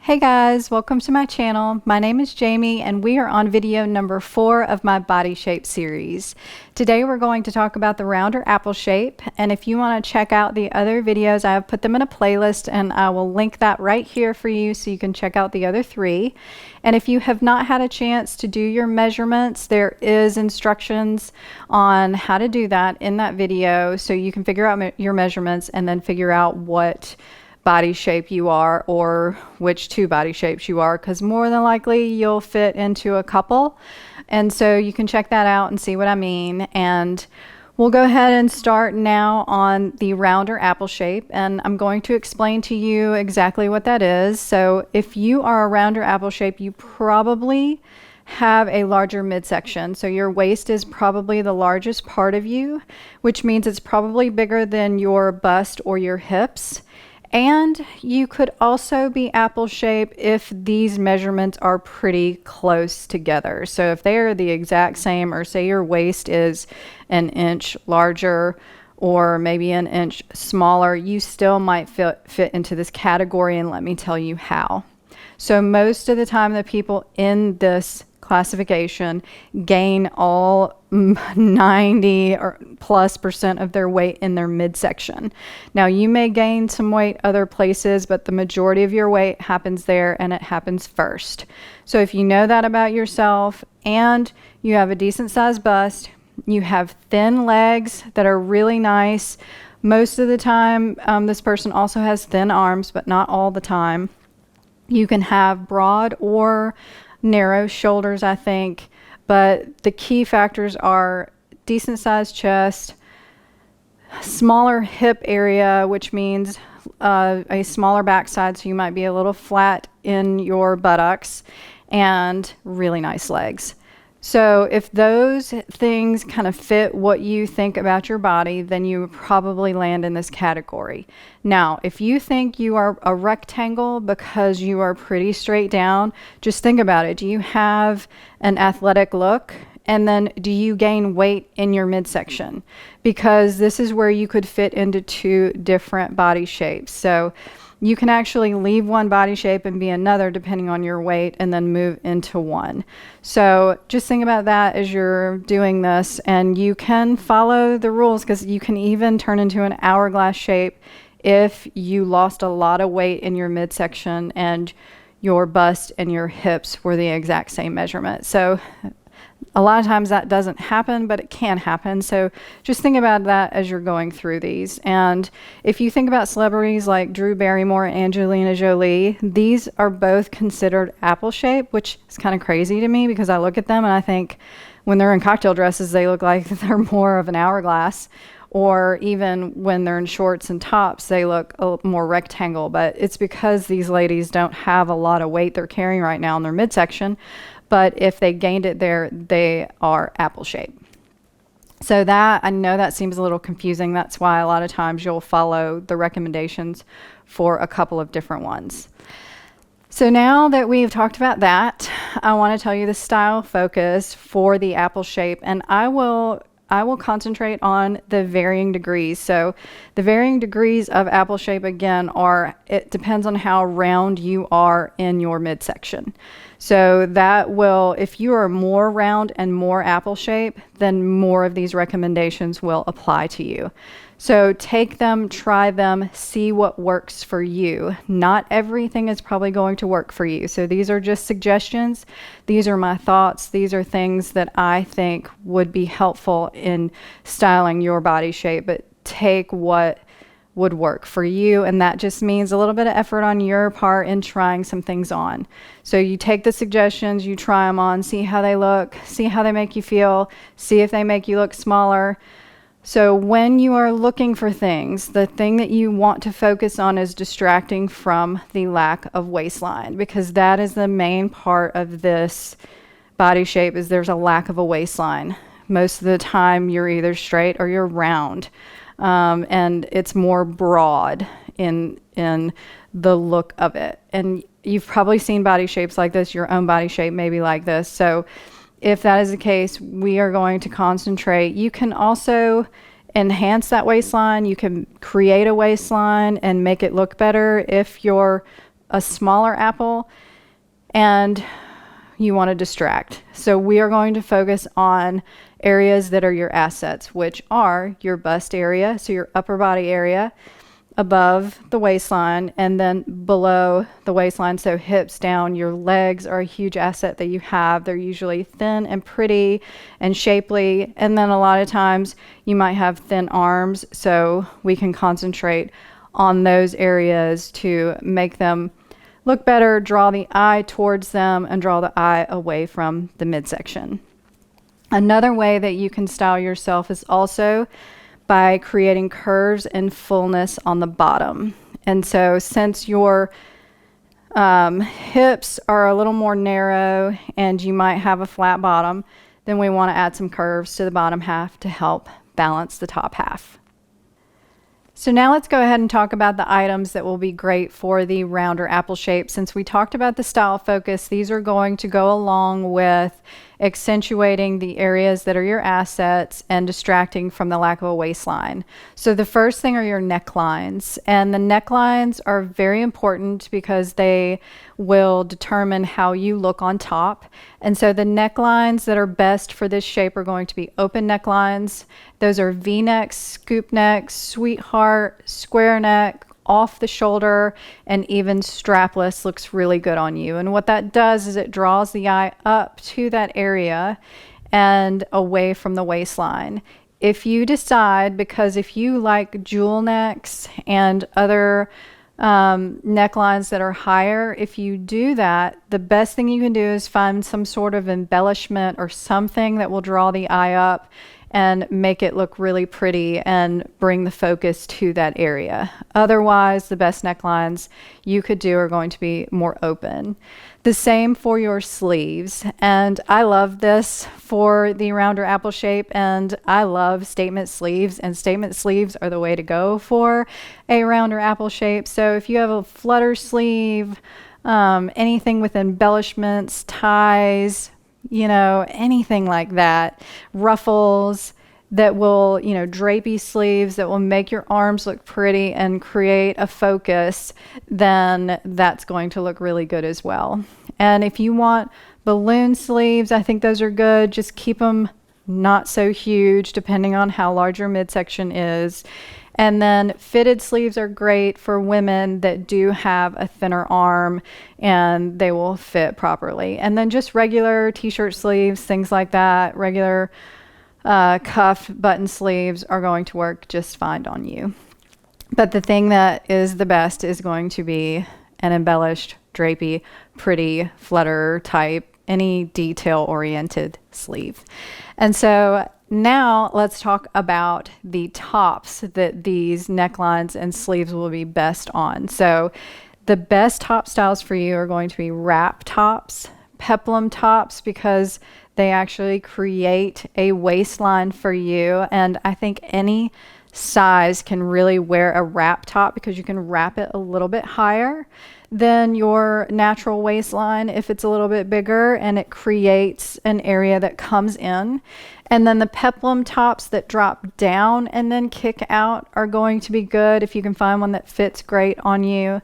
Hey guys, welcome to my channel. My name is Jamie and we are on video number 4 of my body shape series. Today we're going to talk about the rounder apple shape, and if you want to check out the other videos, I have put them in a playlist and I will link that right here for you so you can check out the other 3. And if you have not had a chance to do your measurements, there is instructions on how to do that in that video so you can figure out your measurements and then figure out what body shape you are or which 2 body shapes you are, because more than likely you'll fit into a couple, and so you can check that out and see what I mean. And we'll go ahead and start now on the rounder apple shape, and I'm going to explain to you exactly what that is. So if you are a rounder apple shape, you probably have a larger midsection. So your waist is probably the largest part of you, which means it's probably bigger than your bust or your hips. And you could also be apple shape if these measurements are pretty close together. So if they are the exact same, or say your waist is an inch larger or maybe an inch smaller, you still might fit into this category, and let me tell you how. So most of the time the people in this classification gain all 90 or plus % of their weight in their midsection. Now you may gain some weight other places, but the majority of your weight happens there, and it happens first. So if you know that about yourself and you have a decent sized bust, you have thin legs that are really nice. Most of the time, this person also has thin arms, but not all the time. You can have broad or narrow shoulders, I think, but the key factors are decent sized chest, smaller hip area, which means a smaller backside, so you might be a little flat in your buttocks, and really nice legs. So if those things kind of fit what you think about your body, then you probably land in this category. Now, if you think you are a rectangle because you are pretty straight down, just think about it. Do you have an athletic look? And then do you gain weight in your midsection? Because this is where you could fit into 2 different body shapes. So you can actually leave one body shape and be another depending on your weight, and then move into one. So just think about that as you're doing this, and you can follow the rules, because you can even turn into an hourglass shape if you lost a lot of weight in your midsection and your bust and your hips were the exact same measurement. So a lot of times that doesn't happen, but it can happen. So just think about that as you're going through these. And if you think about celebrities like Drew Barrymore and Angelina Jolie, these are both considered apple shape, which is kind of crazy to me, because I look at them and I think when they're in cocktail dresses, they look like they're more of an hourglass. Or even when they're in shorts and tops, they look a more rectangle. But it's because these ladies don't have a lot of weight they're carrying right now in their midsection. But if they gained it there, they are apple shape. So that, I know that seems a little confusing. That's why a lot of times you'll follow the recommendations for a couple of different ones. So now that we've talked about that, I want to tell you the style focus for the apple shape, and I will concentrate on the varying degrees. So the varying degrees of apple shape, again, it depends on how round you are in your midsection. So that will, if you are more round and more apple shape, then more of these recommendations will apply to you. So take them, try them, see what works for you. Not everything is probably going to work for you. So these are just suggestions. These are my thoughts. These are things that I think would be helpful in styling your body shape, but take what would work for you, and that just means a little bit of effort on your part in trying some things on. So you take the suggestions, you try them on, see how they look, see how they make you feel, see if they make you look smaller. So when you are looking for things, the thing that you want to focus on is distracting from the lack of waistline, because that is the main part of this body shape, is there's a lack of a waistline. Most of the time you're either straight or you're round. And it's more broad in the look of it. And you've probably seen body shapes like this. Your own body shape may be like this. So if that is the case, we are going to concentrate. You can also enhance that waistline. You can create a waistline and make it look better if your a smaller apple and you want to distract. So we are going to focus on areas that are your assets, which are your bust area, so your upper body area, above the waistline, and then below the waistline, so hips down. Your legs are a huge asset that you have. They're usually thin and pretty and shapely, and then a lot of times you might have thin arms, so we can concentrate on those areas to make them look better, draw the eye towards them, and draw the eye away from the midsection. Another way that you can style yourself is also by creating curves and fullness on the bottom. And so since your hips are a little more narrow and you might have a flat bottom, then we want to add some curves to the bottom half to help balance the top half. So now let's go ahead and talk about the items that will be great for the rounder apple shape. Since we talked about the style focus, these are going to go along with accentuating the areas that are your assets and distracting from the lack of a waistline. So the first thing are your necklines, and the necklines are very important because they will determine how you look on top. And so the necklines that are best for this shape are going to be open necklines. Those are V-necks, scoop necks, sweetheart, square neck, off the shoulder, and even strapless looks really good on you. And what that does is it draws the eye up to that area and away from the waistline. If you decide, because if you like jewel necks and other necklines that are higher, if you do that, the best thing you can do is find some sort of embellishment or something that will draw the eye up and make it look really pretty and bring the focus to that area. Otherwise, the best necklines you could do are going to be more open. The same for your sleeves. And I love this for the rounder apple shape, and I love statement sleeves, and statement sleeves are the way to go for a rounder apple shape. So if you have a flutter sleeve, anything with embellishments, ties, anything like that, ruffles that will, drapey sleeves that will make your arms look pretty and create a focus, then that's going to look really good as well. And if you want balloon sleeves, I think those are good. Just keep them not so huge depending on how large your midsection is. And then fitted sleeves are great for women that do have a thinner arm and they will fit properly. And then just regular t-shirt sleeves, things like that, regular cuff button sleeves are going to work just fine on you. But the thing that is the best is going to be an embellished, drapey, pretty, flutter type, any detail oriented sleeve. And so now let's talk about the tops that these necklines and sleeves will be best on. So the best top styles for you are going to be wrap tops, peplum tops, because they actually create a waistline for you. And I think any size can really wear a wrap top because you can wrap it a little bit higher than your natural waistline if it's a little bit bigger, and it creates an area that comes in. And then the peplum tops that drop down and then kick out are going to be good if you can find one that fits great on you.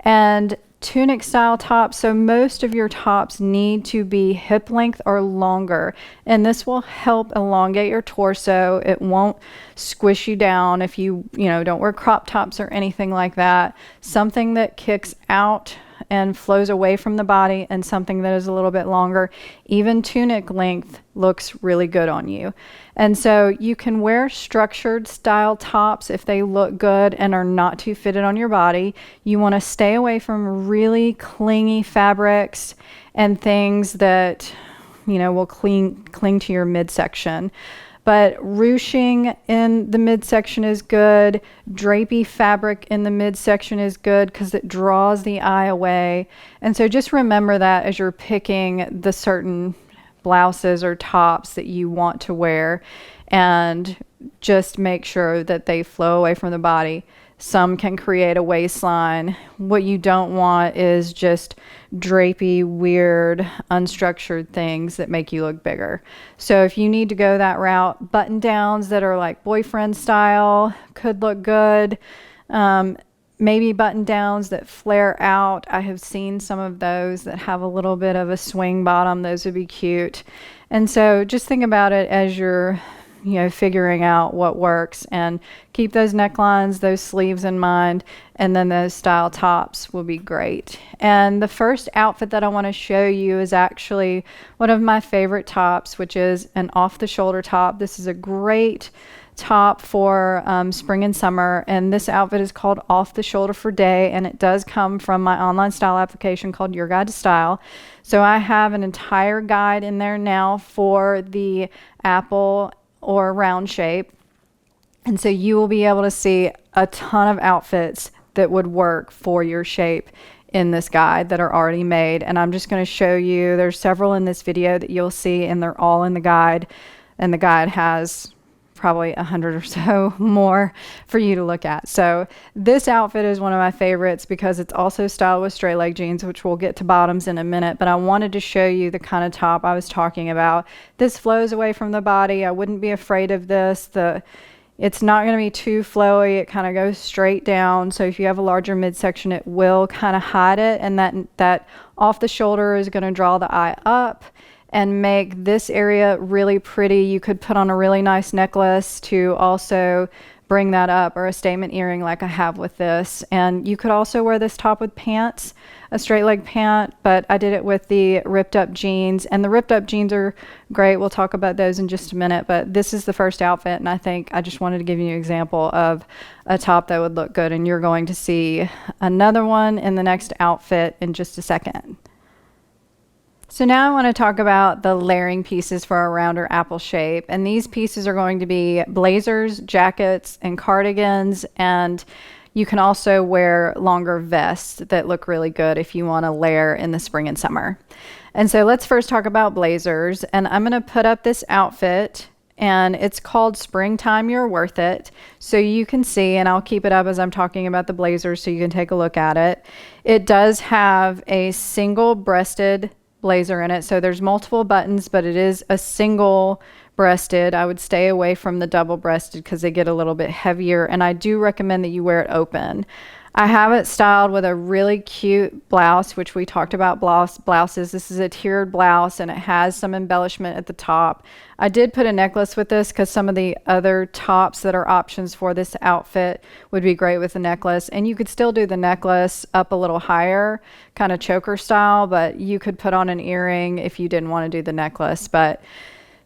And tunic style tops, so most of your tops need to be hip length or longer, and this will help elongate your torso. It won't squish you down if you don't wear crop tops or anything like that. Something that kicks out and flows away from the body, and something that is a little bit longer. Even tunic length looks really good on you. And so you can wear structured style tops if they look good and are not too fitted on your body. You want to stay away from really clingy fabrics and things that will cling to your midsection. But ruching in the midsection is good. Drapey fabric in the midsection is good because it draws the eye away. And so just remember that as you're picking the certain blouses or tops that you want to wear, and just make sure that they flow away from the body. Some can create a waistline. What you don't want is just drapey, weird, unstructured things that make you look bigger. So if you need to go that route, button downs that are like boyfriend style could look good. maybe button downs that flare out. I have seen some of those that have a little bit of a swing bottom. Those would be cute. And so just think about it as you're, figuring out what works, and keep those necklines, those sleeves in mind, and then those style tops will be great. And the first outfit that I want to show you is actually one of my favorite tops, which is an off the shoulder top. This is a great top for spring and summer, and this outfit is called Off the Shoulder for Day, and it does come from my online style application called Your Guide to Style. So I have an entire guide in there now for the apple or round shape, and so you will be able to see a ton of outfits that would work for your shape in this guide that are already made. And I'm just going to show you, there's several in this video that you'll see, and they're all in the guide, and the guide has probably 100 or so more for you to look at. So this outfit is one of my favorites because it's also styled with straight leg jeans, which we'll get to bottoms in a minute, but I wanted to show you the kind of top I was talking about. This flows away from the body. I wouldn't be afraid of this. It's not going to be too flowy. It kind of goes straight down. So if you have a larger midsection, it will kind of hide it, and that off the shoulder is going to draw the eye up and make this area really pretty. You could put on a really nice necklace to also bring that up, or a statement earring like I have with this. And you could also wear this top with pants, a straight leg pant, but I did it with the ripped up jeans, and the ripped up jeans are great. We'll talk about those in just a minute, but this is the first outfit, and I think I just wanted to give you an example of a top that would look good, and you're going to see another one in the next outfit in just a second. So now I want to talk about the layering pieces for a rounder apple shape, and these pieces are going to be blazers, jackets, and cardigans, and you can also wear longer vests that look really good if you want to layer in the spring and summer. And so let's first talk about blazers, and I'm going to put up this outfit, and it's called Springtime You're Worth It. So you can see, and I'll keep it up as I'm talking about the blazers so you can take a look at it. It does have a single breasted blazer in it, so there's multiple buttons, but it is a single breasted. I would stay away from the double breasted because they get a little bit heavier, and I do recommend that you wear it open. I have it styled with a really cute blouse, which we talked about blouses. This is a tiered blouse, and it has some embellishment at the top. I did put a necklace with this because some of the other tops that are options for this outfit would be great with a necklace, and you could still do the necklace up a little higher, kind of choker style, but you could put on an earring if you didn't want to do the necklace. But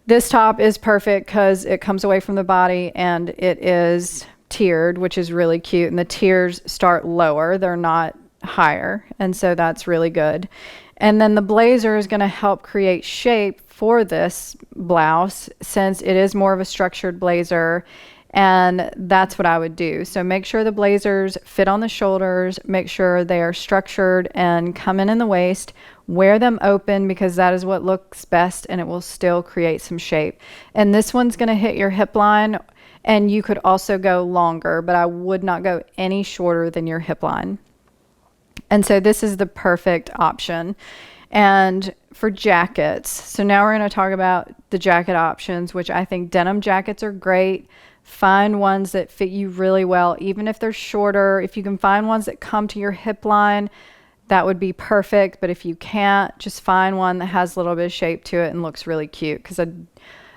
this top is perfect because it comes away from the body, and it is tiered, which is really cute, and the tiers start lower, they're not higher, and so that's really good. And then the blazer is going to help create shape for this blouse, since it is more of a structured blazer, and that's what I would do. So make sure the blazers fit on the shoulders, make sure they are structured and come in the waist. Wear them open because that is what looks best, and it will still create some shape. And this one's going to hit your hip line, and you could also go longer, but I would not go any shorter than your hip line. And so this is the perfect option. And for jackets, so now we're going to talk about the jacket options, which I think denim jackets are great. Find ones that fit you really well, even if they're shorter. If you can find ones that come to your hip line, that would be perfect. But if you can't, just find one that has a little bit of shape to it and looks really cute, because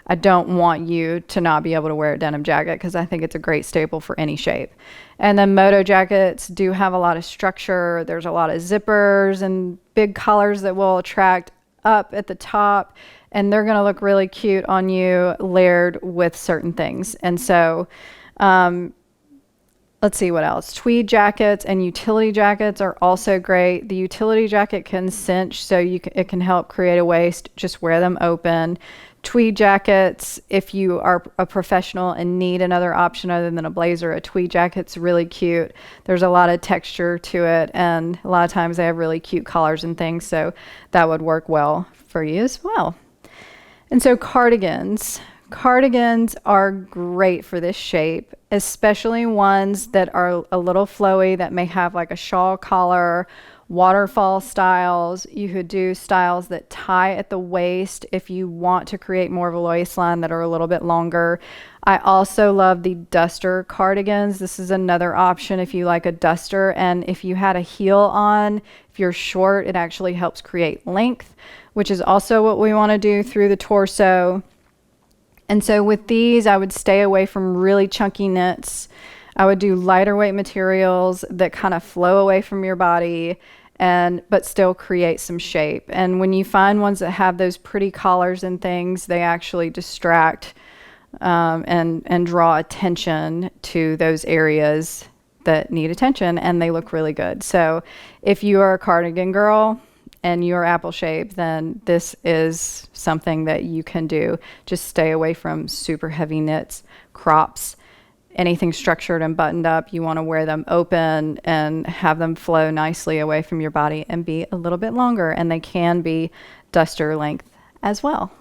I don't want you to not be able to wear a denim jacket, because I think it's a great staple for any shape. And then moto jackets do have a lot of structure. There's a lot of zippers and big collars that will attract up at the top, and they're going to look really cute on you layered with certain things. And so let's see what else. Tweed jackets and utility jackets are also great. The utility jacket can cinch, so it can help create a waist. Just wear them open. Tweed jackets, if you are a professional and need another option other than a blazer, a tweed jacket's really cute. There's a lot of texture to it, and a lot of times they have really cute collars and things, so that would work well for you as well. And so cardigans. Cardigans are great for this shape, especially ones that are a little flowy, that may have like a shawl collar, waterfall styles. You could do styles that tie at the waist if you want to create more of a waistline that are a little bit longer. I also love the duster cardigans. This is another option if you like a duster, and if you had a heel on, if you're short, it actually helps create length, which is also what we want to do through the torso. And so with these, I would stay away from really chunky knits. I would do lighter weight materials that kind of flow away from your body but still create some shape. And when you find ones that have those pretty collars and things, they actually distract and draw attention to those areas that need attention, and they look really good. So if you are a cardigan girl and you're apple shape, then this is something that you can do. Just stay away from super heavy knits, crops, anything structured and buttoned up. You want to wear them open and have them flow nicely away from your body and be a little bit longer, and they can be duster length as well.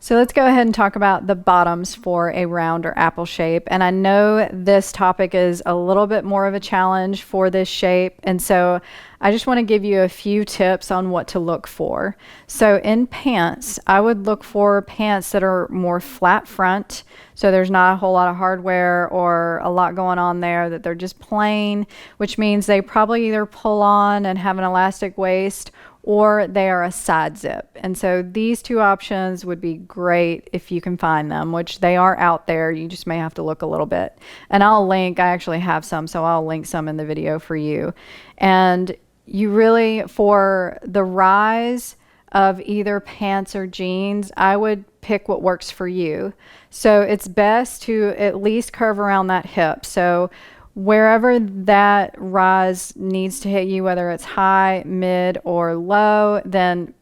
So let's go ahead and talk about the bottoms for a round or apple shape. And I know this topic is a little bit more of a challenge for this shape. And so I just want to give you a few tips on what to look for. So in pants, I would look for pants that are more flat front. So there's not a whole lot of hardware or a lot going on there, that they're just plain, which means they probably either pull on and have an elastic waist, or they are a side zip. And so these two options would be great if you can find them, which they are out there. You just may have to look a little bit. And I actually have some, so I'll link some in the video for you. And you really, for the rise of either pants or jeans, I would pick what works for you. So it's best to at least curve around that hip. So wherever that rise needs to hit you, whether it's high, mid, or low, then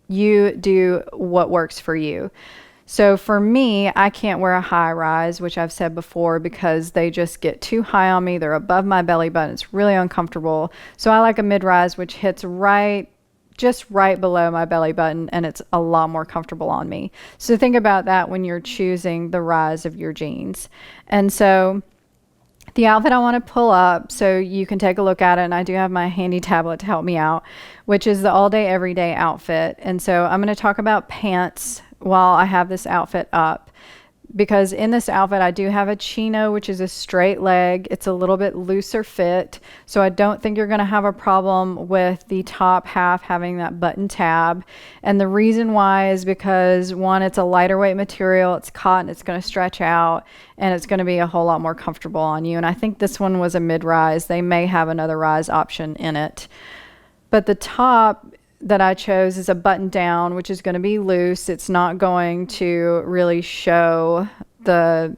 you do what works for you. So for me, I can't wear a high rise, which I've said before, because they just get too high on me. They're above my belly button. It's really uncomfortable. So I like a mid rise, which hits just right below my belly button, and it's a lot more comfortable on me. So think about that when you're choosing the rise of your jeans. And so the outfit I want to pull up so you can take a look at it, and I do have my handy tablet to help me out, which is the all day everyday outfit. And so I'm going to talk about pants while I have this outfit up, because in this outfit I do have a chino, which is a straight leg. It's a little bit looser fit, so I don't think you're going to have a problem with the top half having that button tab. And the reason why is because, one, it's a lighter weight material, it's cotton, it's going to stretch out, and it's going to be a whole lot more comfortable on you. And I think this one was a mid-rise. They may have another rise option in it. But the top that I chose is a button down, which is going to be loose. It's not going to really show the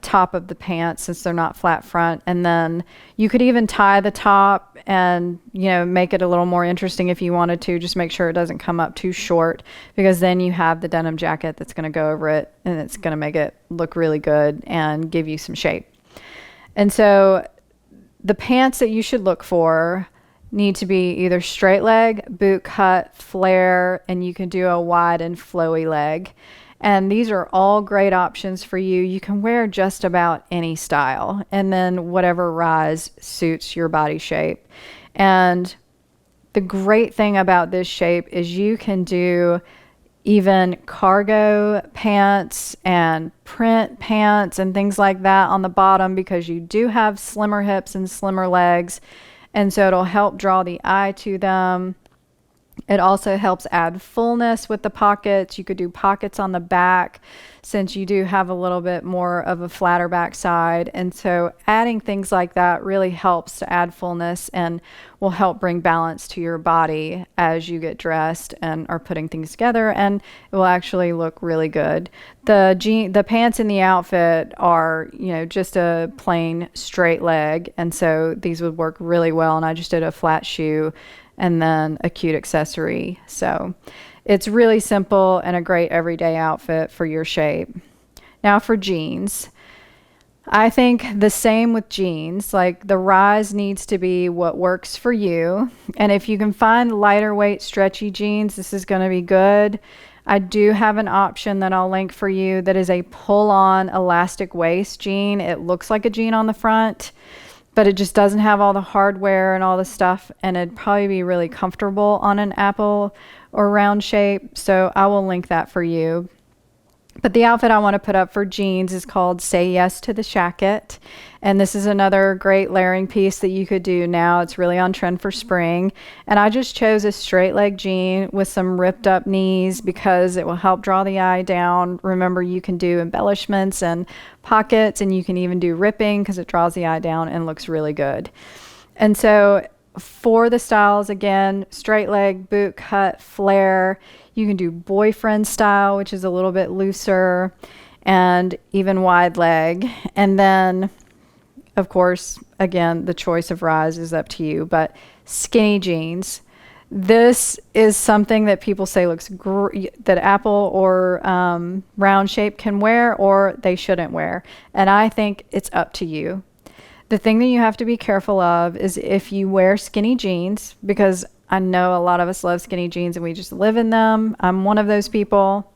top of the pants, since they're not flat front. And then you could even tie the top and make it a little more interesting if you wanted to. Just make sure it doesn't come up too short, because then you have the denim jacket that's going to go over it, and it's going to make it look really good and give you some shape. And so the pants that you should look for need to be either straight leg, boot cut, flare, and you can do a wide and flowy leg. And these are all great options for you. You can wear just about any style, and then whatever rise suits your body shape. And the great thing about this shape is you can do even cargo pants and print pants and things like that on the bottom, because you do have slimmer hips and slimmer legs. And so it'll help draw the eye to them. It also helps add fullness with the pockets. You could do pockets on the back, since you do have a little bit more of a flatter back side. And so adding things like that really helps to add fullness and will help bring balance to your body as you get dressed and are putting things together, and it will actually look really good. The pants in the outfit are, just a plain straight leg, and so these would work really well. And I just did a flat shoe and then a cute accessory. So it's really simple and a great everyday outfit for your shape. Now for jeans, I think the same with jeans. Like, the rise needs to be what works for you. And if you can find lighter weight stretchy jeans, this is going to be good. I do have an option that I'll link for you that is a pull-on elastic waist jean. It looks like a jean on the front, but it just doesn't have all the hardware and all the stuff, and it'd probably be really comfortable on an apple or round shape. So I will link that for you. But the outfit I want to put up for jeans is called Say Yes to the Shacket. And this is another great layering piece that you could do now. It's really on trend for spring. And I just chose a straight leg jean with some ripped up knees because it will help draw the eye down. Remember, you can do embellishments and pockets, and you can even do ripping because it draws the eye down and looks really good. And so for the styles, again, straight leg, boot cut, flare. You can do boyfriend style, which is a little bit looser, and even wide leg. And then, of course, again, the choice of rise is up to you, but skinny jeans. This is something that people say looks that apple or round shape can wear, or they shouldn't wear. And I think it's up to you. The thing that you have to be careful of is if you wear skinny jeans, because I know a lot of us love skinny jeans and we just live in them. I'm one of those people.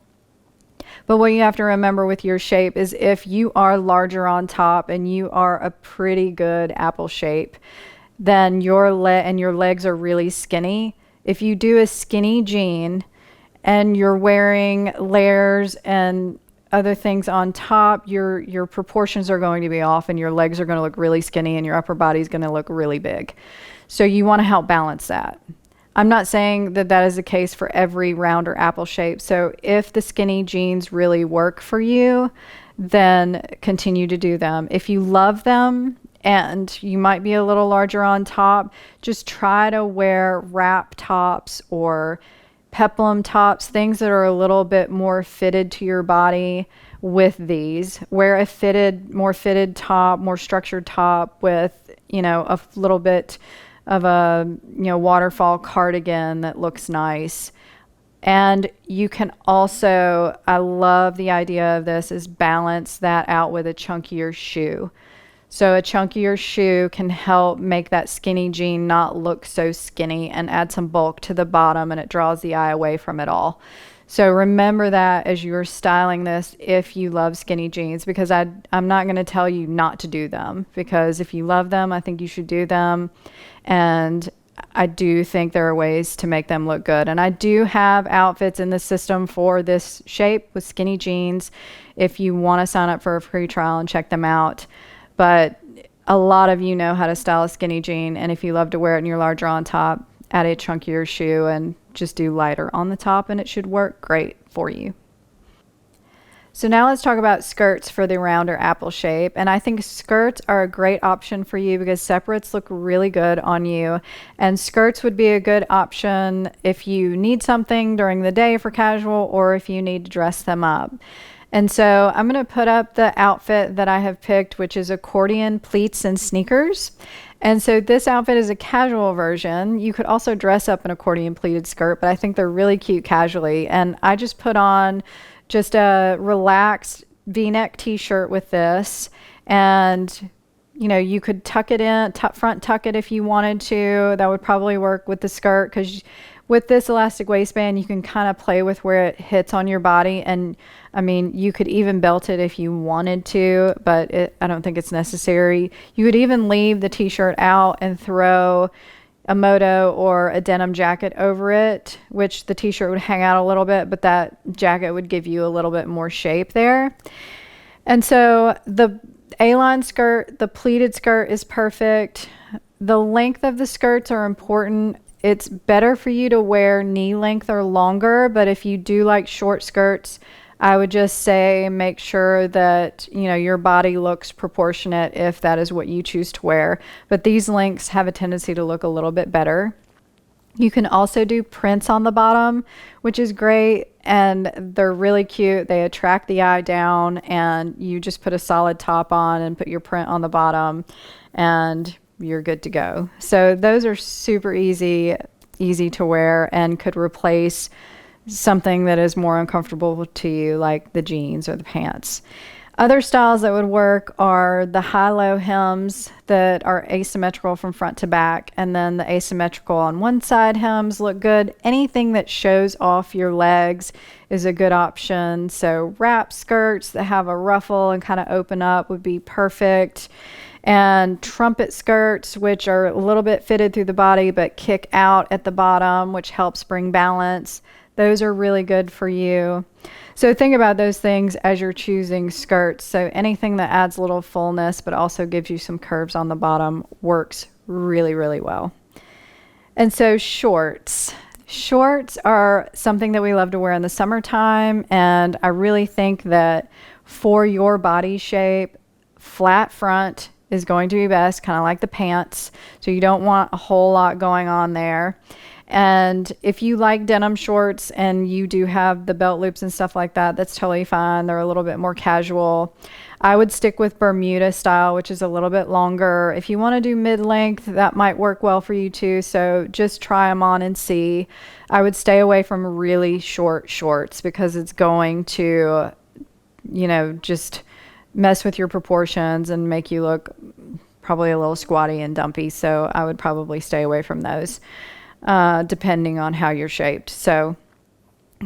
But what you have to remember with your shape is if you are larger on top and you are a pretty good apple shape, then your legs are really skinny. If you do a skinny jean and you're wearing layers and other things on top, your proportions are going to be off and your legs are going to look really skinny and your upper body is going to look really big. So you want to help balance that. I'm not saying that that is the case for every round or apple shape. So if the skinny jeans really work for you, then continue to do them. If you love them and you might be a little larger on top, just try to wear wrap tops or peplum tops, things that are a little bit more fitted to your body with these. Wear a more fitted top, more structured top with, a little bit of a, waterfall cardigan that looks nice. And you can also, I love the idea of this, is balance that out with a chunkier shoe. So a chunkier shoe can help make that skinny jean not look so skinny and add some bulk to the bottom, and it draws the eye away from it all. So remember that as you're styling this if you love skinny jeans, because I'm not going to tell you not to do them, because if you love them, I think you should do them. And I do think there are ways to make them look good. And I do have outfits in the system for this shape with skinny jeans if you want to sign up for a free trial and check them out. But a lot of you know how to style a skinny jean, and if you love to wear it and you're larger on top, add a chunkier shoe and just do lighter on the top and it should work great for you. So now let's talk about skirts for the rounder apple shape. And I think skirts are a great option for you because separates look really good on you. And skirts would be a good option if you need something during the day for casual or if you need to dress them up. And so I'm going to put up the outfit that I have picked, which is accordion pleats and sneakers. And so this outfit is a casual version. You could also dress up an accordion pleated skirt, but I think they're really cute casually. And I just put on just a relaxed V-neck t-shirt with this. And, you could tuck it in, front tuck it if you wanted to. That would probably work with the skirt because with this elastic waistband, you can kind of play with where it hits on your body. And you could even belt it if you wanted to, but I don't think it's necessary. You could even leave the t-shirt out and throw a moto or a denim jacket over it, which the t-shirt would hang out a little bit, but that jacket would give you a little bit more shape there. And so the A-line skirt, the pleated skirt is perfect. The length of the skirts are important. It's better for you to wear knee length or longer, but if you do like short skirts, I would just say make sure that your body looks proportionate if that is what you choose to wear. But these lengths have a tendency to look a little bit better. You can also do prints on the bottom, which is great, and they're really cute. They attract the eye down, and you just put a solid top on and put your print on the bottom, and you're good to go. So those are super easy to wear and could replace something that is more uncomfortable to you, like the jeans or the pants. Other styles that would work are the high-low hems that are asymmetrical from front to back, and then the asymmetrical on one side hems look good. Anything that shows off your legs is a good option. So wrap skirts that have a ruffle and kind of open up would be perfect. and trumpet skirts, which are a little bit fitted through the body but kick out at the bottom, which helps bring balance. Those are really good for you. So think about those things as you're choosing skirts. So anything that adds a little fullness but also gives you some curves on the bottom works really, really well. And so shorts. Shorts are something that we love to wear in the summertime, and I really think that for your body shape, flat front is going to be best, kind of like the pants. So you don't want a whole lot going on there. And if you like denim shorts and you do have the belt loops and stuff like that, that's totally fine. They're a little bit more casual. I would stick with Bermuda style, which is a little bit longer. If you want to do mid-length, that might work well for you too. So just try them on and see. I would stay away from really short shorts because it's going to, you know, just mess with your proportions and make you look probably a little squatty and dumpy. So I would probably stay away from those, depending on how you're shaped. So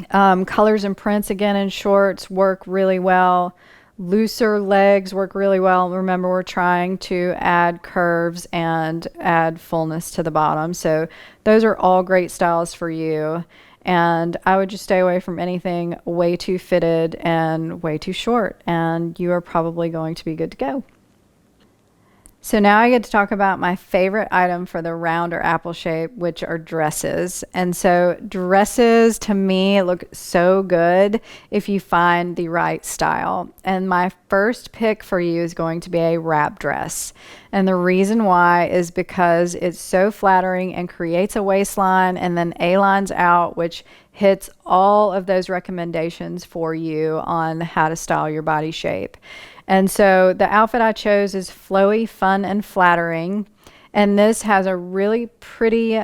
colors and prints again in shorts work really well. Looser legs work really well. Remember, we're trying to add curves and add fullness to the bottom. So those are all great styles for you. And I would just stay away from anything way too fitted and way too short, and you are probably going to be good to go. So now I get to talk about my favorite item for the round or apple shape, which are dresses. And so dresses to me look so good if you find the right style. And my first pick for you is going to be a wrap dress. And the reason why is because it's so flattering and creates a waistline and then A-lines out, which hits all of those recommendations for you on how to style your body shape. And so the outfit I chose is flowy, fun, and flattering. And this has a really pretty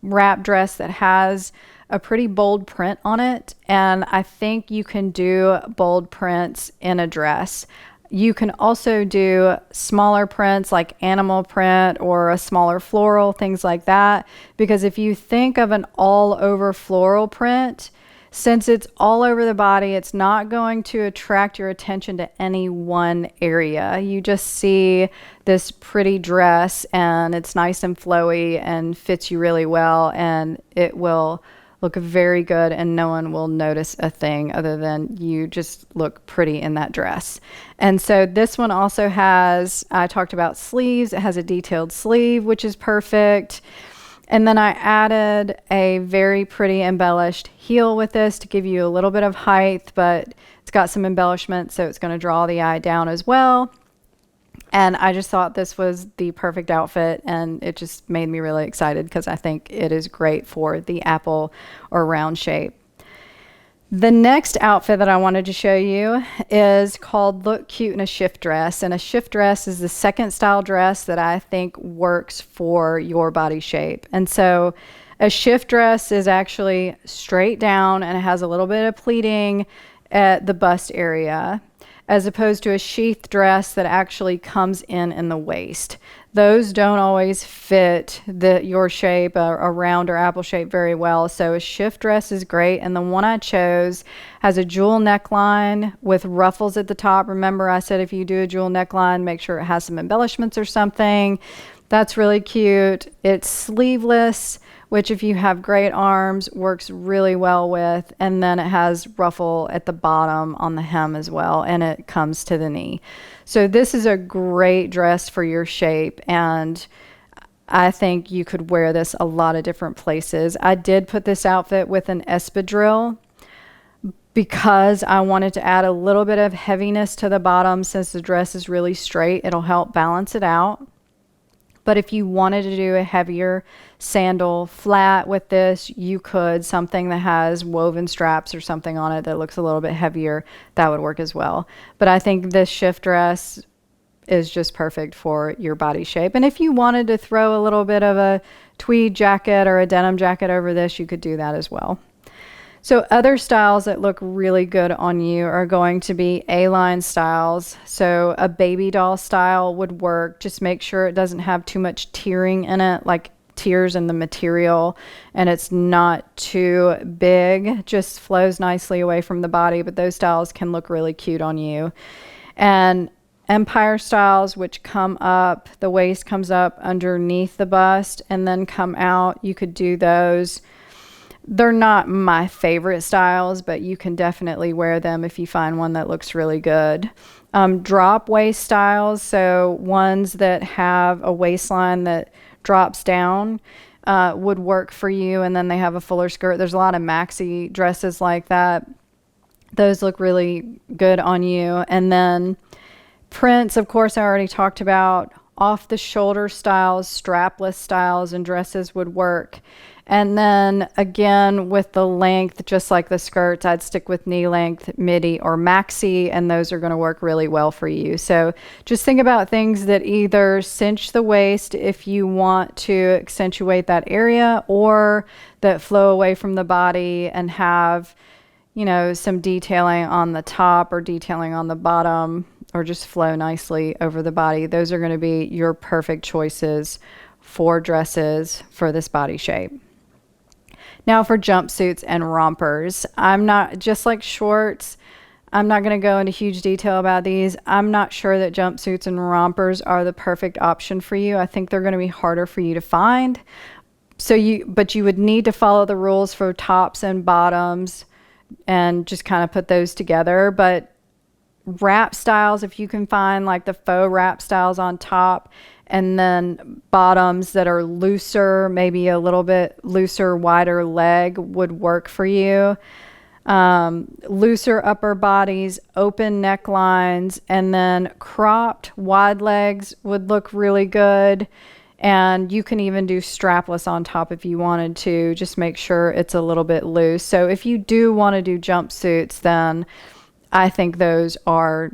wrap dress that has a pretty bold print on it. And I think you can do bold prints in a dress. You can also do smaller prints like animal print or a smaller floral, things like that. Because if you think of an all over floral print, since it's all over the body, it's not going to attract your attention to any one area. You just see this pretty dress and it's nice and flowy and fits you really well, and it will look very good and no one will notice a thing other than you just look pretty in that dress. And so this one also has, I talked about sleeves. It has a detailed sleeve, which is perfect. And then I added a very pretty embellished heel with this to give you a little bit of height, but it's got some embellishment, so it's going to draw the eye down as well. And I just thought this was the perfect outfit, and it just made me really excited because I think it is great for the apple or round shape. The next outfit that I wanted to show you is called Look Cute in a Shift Dress. And a shift dress is the second style dress that I think works for your body shape. And so a shift dress is actually straight down and it has a little bit of pleating at the bust area, as opposed to a sheath dress that actually comes in the waist. Those don't always fit your shape, a round or apple shape, very well. So a shift dress is great. And the one I chose has a jewel neckline with ruffles at the top. Remember, I said if you do a jewel neckline, make sure it has some embellishments or something. That's really cute. It's sleeveless, which if you have great arms, works really well with. And then it has ruffle at the bottom on the hem as well, and it comes to the knee. So this is a great dress for your shape, and I think you could wear this a lot of different places. I did put this outfit with an espadrille because I wanted to add a little bit of heaviness to the bottom. Since the dress is really straight, it'll help balance it out. But if you wanted to do a heavier sandal flat with this, you could. Something that has woven straps or something on it that looks a little bit heavier, that would work as well. But I think this shift dress is just perfect for your body shape. And if you wanted to throw a little bit of a tweed jacket or a denim jacket over this, you could do that as well. So other styles that look really good on you are going to be A-line styles. So a baby doll style would work. Just make sure it doesn't have too much tiering in it, like tiers in the material, and it's not too big. Just flows nicely away from the body, but those styles can look really cute on you. And Empire styles, which come up, the waist comes up underneath the bust and then come out. You could do those. They're not my favorite styles, but you can definitely wear them if you find one that looks really good. Drop waist styles, so ones that have a waistline that drops down would work for you, and then they have a fuller skirt. There's a lot of maxi dresses like that. Those look really good on you. And then prints, of course, I already talked about. Off the shoulder styles, strapless styles and dresses would work. And then again, with the length, just like the skirts, I'd stick with knee length, midi, or maxi, and those are going to work really well for you. So just think about things that either cinch the waist if you want to accentuate that area, or that flow away from the body and have, you know, some detailing on the top or detailing on the bottom, or just flow nicely over the body. Those are going to be your perfect choices for dresses for this body shape. Now for jumpsuits and rompers, I'm not, just like shorts, I'm not going to go into huge detail about these. I'm not sure that jumpsuits and rompers are the perfect option for you. I think they're going to be harder for you to find. But you would need to follow the rules for tops and bottoms and just kind of put those together. But wrap styles, if you can find like the faux wrap styles on top, and then bottoms that are looser, maybe a little bit looser, wider leg would work for you. Looser upper bodies, open necklines, and then cropped wide legs would look really good. And you can even do strapless on top if you wanted to. Just make sure it's a little bit loose. So if you do want to do jumpsuits, then I think those are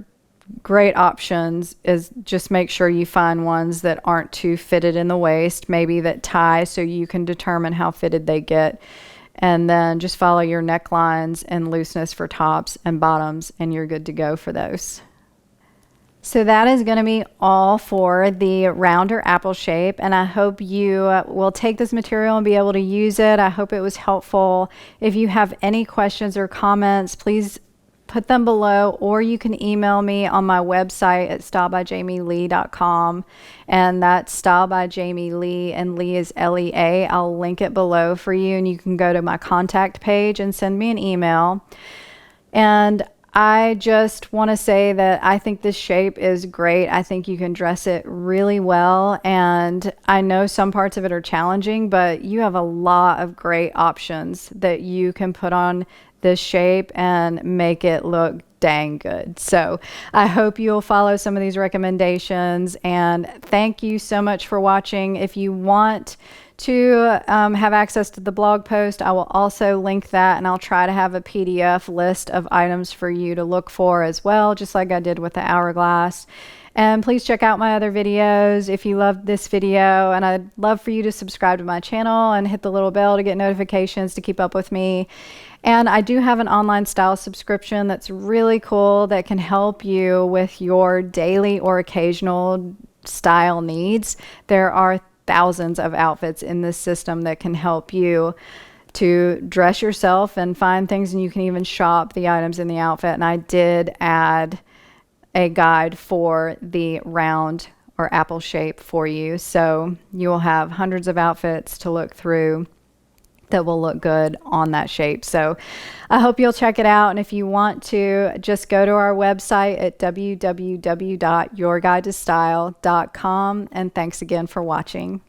great options. Is just make sure you find ones that aren't too fitted in the waist, maybe that tie so you can determine how fitted they get. And then just follow your necklines and looseness for tops and bottoms, and you're good to go for those. So that is going to be all for the rounder apple shape, and I hope you will take this material and be able to use it. I hope it was helpful. If you have any questions or comments, please put them below, or you can email me on my website at stylebyjamielee.com, and that's Style by Jamie Lee, and Lee is L-E-A. I'll link it below for you, and you can go to my contact page and send me an email. And I just want to say that I think this shape is great. I think you can dress it really well, and I know some parts of it are challenging, but you have a lot of great options that you can put on this shape and make it look dang good. So I hope you'll follow some of these recommendations, and thank you so much for watching. If you want to have access to the blog post, I will also link that, and I'll try to have a PDF list of items for you to look for as well, just like I did with the hourglass. And please check out my other videos if you loved this video, and I'd love for you to subscribe to my channel and hit the little bell to get notifications to keep up with me. And I do have an online style subscription that's really cool that can help you with your daily or occasional style needs. There are thousands of outfits in this system that can help you to dress yourself and find things, and you can even shop the items in the outfit. And I did add a guide for the round or apple shape for you, so you will have hundreds of outfits to look through that will look good on that shape. So I hope you'll check it out, and if you want to, just go to our website at www.yourguidetostyle.com, and thanks again for watching.